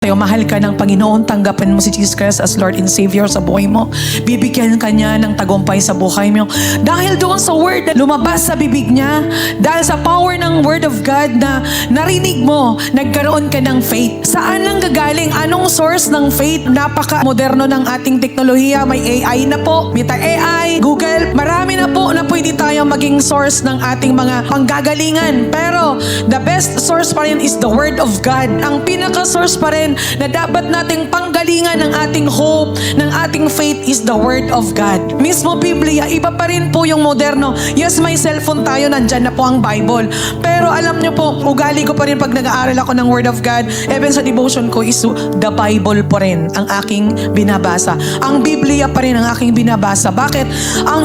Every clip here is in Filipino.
Tayo, mahal ka ng Panginoon, tanggapin mo si Jesus Christ as Lord and Savior sa buhay mo. Bibigyan ka niya ng tagumpay sa buhay mo. Dahil doon sa word na lumabas sa bibig niya, dahil sa power ng word of God na narinig mo, nagkaroon ka ng faith. Saan lang gagaling? Anong source ng faith? Napaka-moderno ng ating teknolohiya. May AI na po. May AI, Google. Marami na po na pwede tayo maging source ng ating mga panggagalingan. Pero the best source pa rin is the word of God. Ang pinaka-source pa rin na dapat nating panggalingan ng ating hope, ng ating faith is the Word of God. Mismo Biblia, iba pa rin po yung moderno. Yes, may cellphone tayo, nandyan na po ang Bible. Pero alam nyo po, ugali ko pa rin pag nag-aaral ako ng Word of God, even sa devotion ko is the Bible pa rin ang aking binabasa. Ang Biblia pa rin ang aking binabasa. Bakit?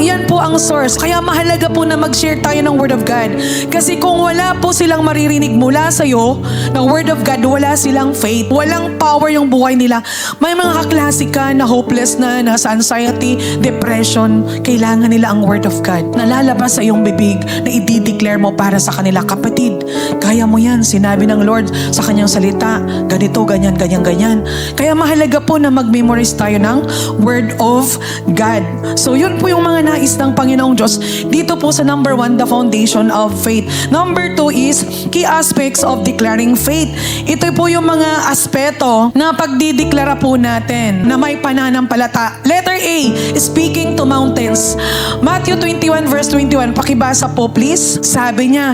Yan po ang source. Kaya mahalaga po na mag-share tayo ng Word of God. Kasi kung wala po silang maririnig mula sa'yo ng Word of God, wala silang faith, walang power yung buhay nila. May mga kaklase ka na hopeless na, nasa anxiety, depression, kailangan nila ang word of God. Nalalabas sa iyong bibig na i-declare mo para sa kanila. Kapatid, kaya mo yan. Sinabi ng Lord sa kanyang salita, ganito, ganyan, ganyan, ganyan. Kaya mahalaga po na mag-memorize tayo ng word of God. So yun po yung mga nais ng Panginoong Diyos. Dito po sa number 1, the foundation of faith. Number 2 is key aspects of declaring faith. Ito po yung mga aspeto na pagdideklara po natin na may pananampalata. Letter A, speaking to mountains. Matthew 21 verse 21, pakibasa po please. Sabi niya,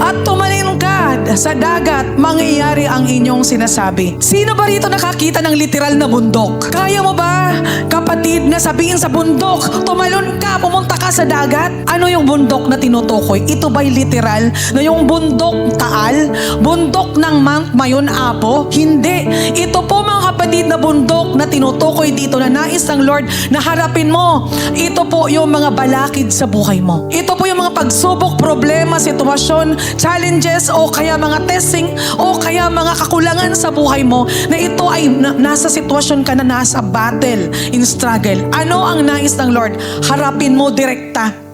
at tumalin ka sa dagat, mangyayari ang inyong sinasabi. Sino ba rito nakakita ng literal na bundok? Kaya mo ba, kapatid, na sabihin sa bundok, tumalon ka, pumunta ka sa dagat? Ano yung bundok na tinutukoy? Ito ba'y literal na yung bundok Taal? Bundok ng Mount Mayon Apo? Hindi. Ito po mga kapatid na bundok na tinutukoy dito na nais ng Lord na harapin mo. Ito po yung mga balakid sa buhay mo. Ito po yung mga pagsubok, problema, sitwasyon, challenges o kaya mga testing o kaya mga kakulangan sa buhay mo na ito ay nasa sitwasyon ka na nasa battle, in struggle. Ano ang nais ng Lord? Harapin mo direkta.